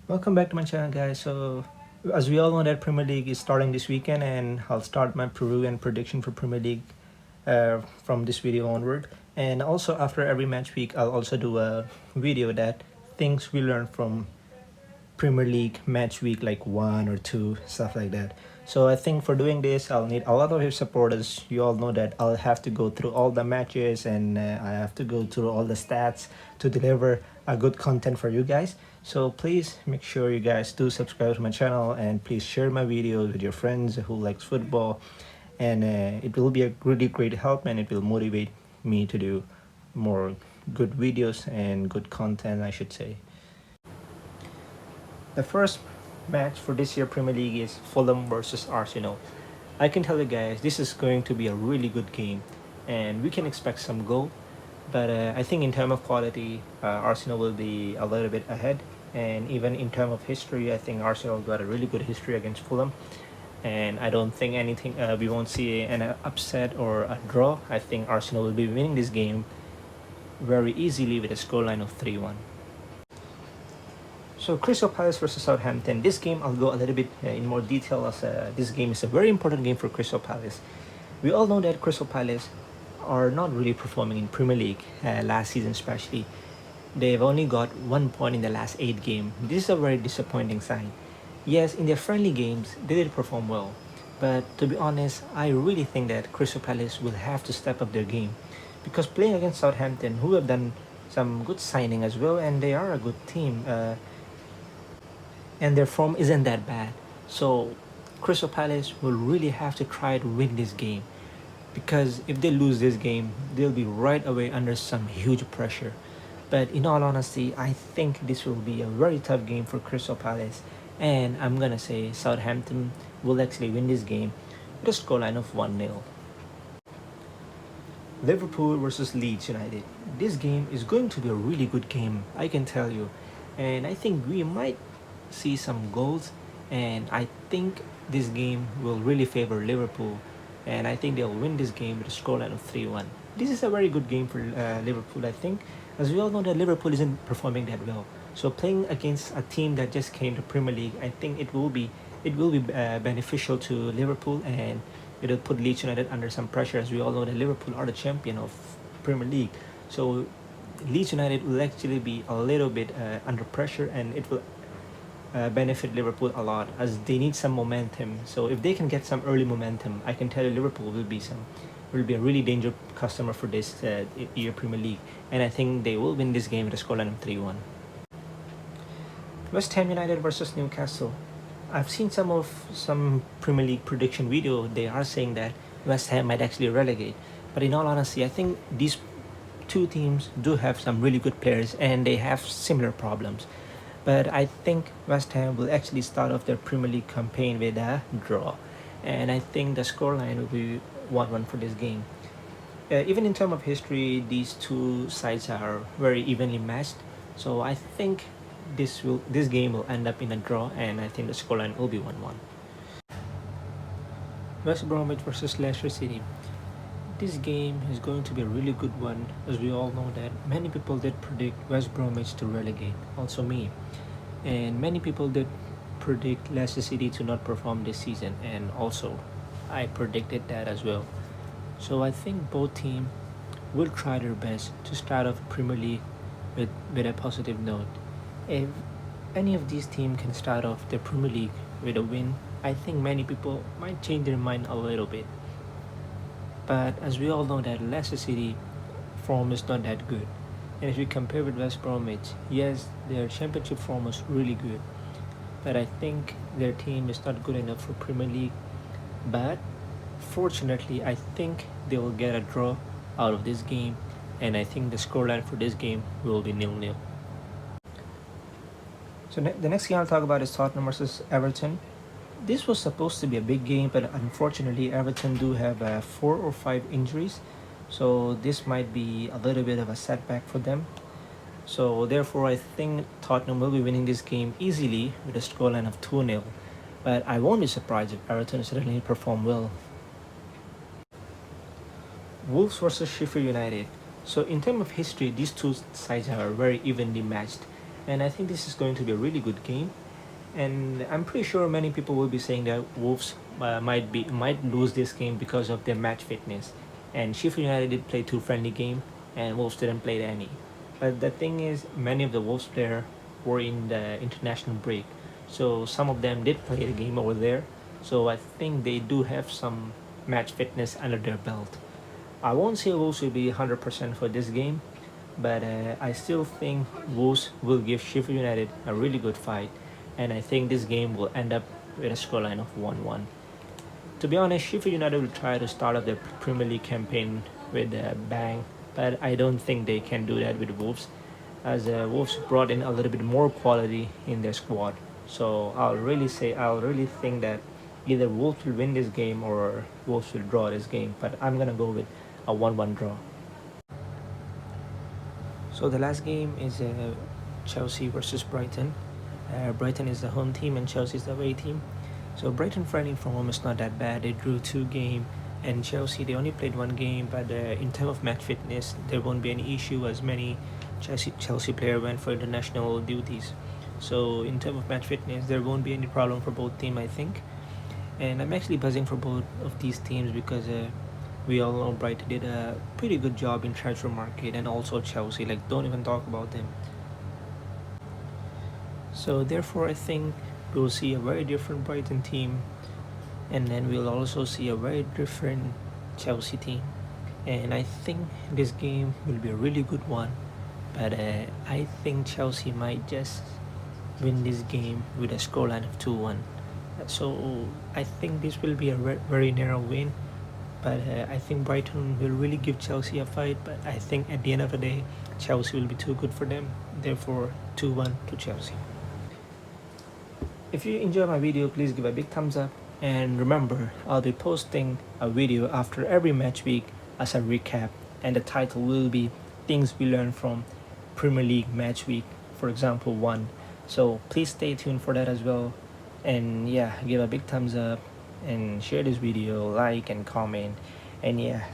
Welcome back to my channel, guys. So, as we all know, that Premier League is starting this weekend, and I'll start my preview and prediction for Premier League from this video onward. And also, after every match week, I'll also do a video that things we learned from Premier League match week, like 1 or 2, stuff like that. So I think for doing this, I'll need a lot of your supporters. You all know that I'll have to go through all the matches, and I have to go through all the stats to deliver a good content for you guys. So please make sure you guys do subscribe to my channel, and please share my videos with your friends who likes football, and it will be a really great help, and it will motivate me to do more good videos and good content, I should say. The first match for this year Premier League is Fulham versus Arsenal. I can tell you guys, this is going to be a really good game, and we can expect some goal. But I think in terms of quality, Arsenal will be a little bit ahead. And even in terms of history, I think Arsenal got a really good history against Fulham. And I don't think anything we won't see an upset or a draw. I think Arsenal will be winning this game very easily with a scoreline of 3-1. So Crystal Palace versus Southampton. This game I'll go a little bit in more detail, as this game is a very important game for Crystal Palace. We all know that Crystal Palace are not really performing in Premier League last season, especially. They've only got 1 point in the last 8 games. This is a very disappointing sign. Yes, in their friendly games they did perform well, but to be honest, I really think that Crystal Palace will have to step up their game, because playing against Southampton, who have done some good signing as well, and they are a good team. And their form isn't that bad. So Crystal Palace will really have to try to win this game, because if they lose this game, they'll be right away under some huge pressure. But in all honesty, I think this will be a very tough game for Crystal Palace, and I'm gonna say Southampton will actually win this game with a scoreline of 1-0. Liverpool versus Leeds United. This game is going to be a really good game, I can tell you. And I think we might see some goals, and I think this game will really favor Liverpool, and I think they'll win this game with a scoreline of 3-1. This is a very good game for Liverpool, I think, as we all know that Liverpool isn't performing that well. So playing against a team that just came to Premier League, I think it will be beneficial to Liverpool, and it'll put Leeds United under some pressure, as we all know that Liverpool are the champion of Premier League. So Leeds United will actually be a little bit under pressure, and it will benefit Liverpool a lot, as they need some momentum. So if they can get some early momentum, I can tell you Liverpool will be a really dangerous customer for this year Premier League, and I think they will win this game with a scoreline of 3-1. West Ham United versus Newcastle. I've seen some Premier League prediction video. They are saying that West Ham might actually relegate, but in all honesty, I think these two teams do have some really good players, and they have similar problems. But I think West Ham will actually start off their Premier League campaign with a draw, and I think the scoreline will be 1-1 for this game. Even in terms of history, these two sides are very evenly matched. So I think this game will end up in a draw, and I think the scoreline will be 1-1. West Bromwich versus Leicester City. This game is going to be a really good one, as we all know that many people did predict West Bromwich to relegate, also me. And many people did predict Leicester City to not perform this season, and also I predicted that as well. So I think both teams will try their best to start off Premier League with a positive note. If any of these teams can start off the Premier League with a win, I think many people might change their mind a little bit. But as we all know that Leicester City form is not that good. And if you compare with West Bromwich, yes, their championship form was really good, but I think their team is not good enough for Premier League. But fortunately, I think they will get a draw out of this game, and I think the scoreline for this game will be 0-0. So the next game I'll talk about is Tottenham versus Everton. This was supposed to be a big game, but unfortunately Everton do have 4 or 5 injuries, so this might be a little bit of a setback for them. So therefore I think Tottenham will be winning this game easily with a scoreline of 2-0, but I won't be surprised if Everton certainly perform well. Wolves versus Sheffield United. So in terms of history, these two sides are very evenly matched. and I think this is going to be a really good game. And I'm pretty sure many people will be saying that Wolves might lose this game because of their match fitness. And Sheffield United did play two friendly games, and Wolves didn't play any. But the thing is, many of the Wolves players were in the international break, so some of them did play the game over there. So I think they do have some match fitness under their belt. I won't say Wolves will be 100% for this game, but I still think Wolves will give Sheffield United a really good fight, and I think this game will end up with a scoreline of 1-1. To be honest, Sheffield United will try to start off their Premier League campaign with a bang, but I don't think they can do that with Wolves, as Wolves brought in a little bit more quality in their squad. So I'll really think that either Wolves will win this game or Wolves will draw this game, but I'm gonna go with a 1-1 draw. So the last game is Chelsea versus Brighton. Brighton is the home team and Chelsea is the away team. So Brighton fighting from home is not that bad. They drew 2 games, and Chelsea they only played 1 game. But in terms of match fitness, there won't be any issue as many Chelsea players went for international duties. So in terms of match fitness, there won't be any problem for both teams, I think. And I'm actually buzzing for both of these teams because we all know Brighton did a pretty good job in transfer market, and also Chelsea. Like, don't even talk about them. So therefore, I think we'll see a very different Brighton team, and then we'll also see a very different Chelsea team. And I think this game will be a really good one, but I think Chelsea might just win this game with a scoreline of 2-1. So I think this will be a very narrow win, but I think Brighton will really give Chelsea a fight. But I think at the end of the day, Chelsea will be too good for them. Therefore, 2-1 to Chelsea. If you enjoy my video, please give a big thumbs up. And remember, I'll be posting a video after every match week as a recap. And the title will be Things We Learned from Premier League Match Week, for example, 1. So please stay tuned for that as well. And yeah, give a big thumbs up and share this video, like and comment. And yeah,